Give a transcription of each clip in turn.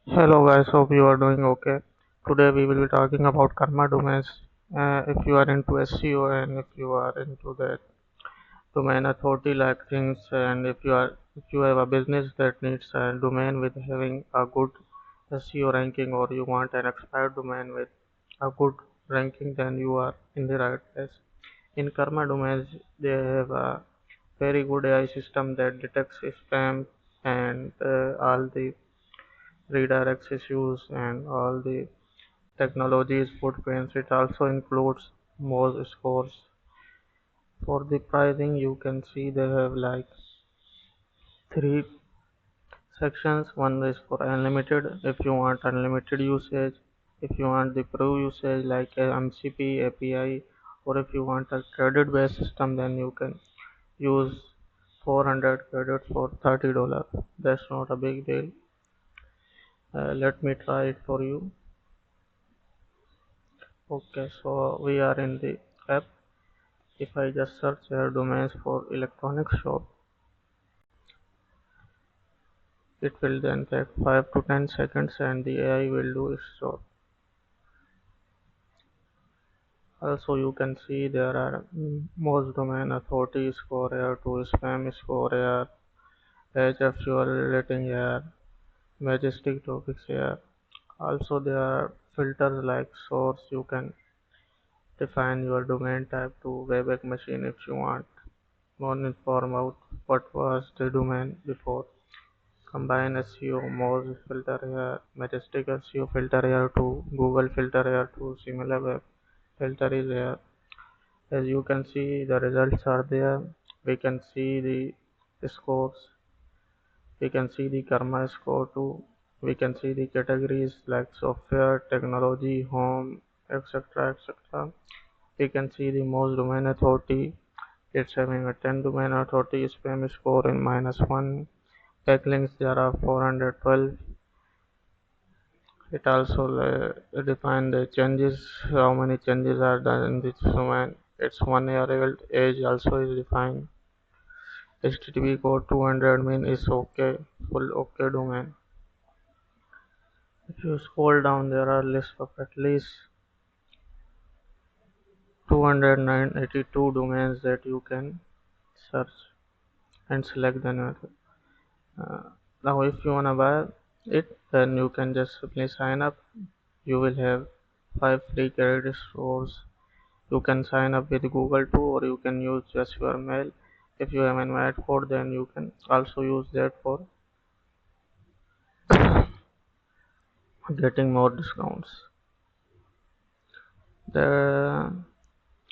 Hello guys, hope you are doing okay. Today we will be talking about Karma.Domains. If you are into SEO and if you are into the domain authority like things, and if you have a business that needs a domain with having a good SEO ranking, or you want an expired domain with a good ranking, then you are in the right place. In Karma.Domains, they have a very good AI system that detects spam and all the redirects issues and all the technologies footprints. It also includes more scores. For the pricing, you can see they have like three sections. One is for unlimited, if you want unlimited usage. If you want the pro usage like MCP API, or if you want a credit based system, then you can use 400 credits for $30. That's not a big deal. Let me try it for you. Okay, so we are in the app. If I just search here domains for electronic shop, it will then take 5 to 10 seconds and the AI will do its job. Also, you can see there are most domain authority score here, to spam score here, Ahrefs rating here, majestic topics here. Also, there are filters like source. You can define your domain type to Wayback machine if you want more inform about what was the domain before. Combine SEO, Moz filter here, Majestic SEO filter here to Google filter here to similar web filter is here. As you can see, the results are there. We can see the scores. We can see the Karma score too. We can see the categories like software, technology, home, etc. etc. We can see the most domain authority. It's having a 10 domain authority, spam score in -1. Backlinks there are 412. It also define the changes, how many changes are done in this domain. It's 1 year old. Age also is defined. HTTP code 200 mean is okay, full okay domain. If you scroll down, there are list of at least 282 domains that you can search and select the name. Now, if you wanna buy it, then you can just simply sign up. You will have 5 free credit stores. You can sign up with Google too, or you can use just your mail. If you have an invite code, then you can also use that for getting more discounts. The,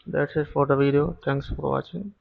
that's it for the video. Thanks for watching.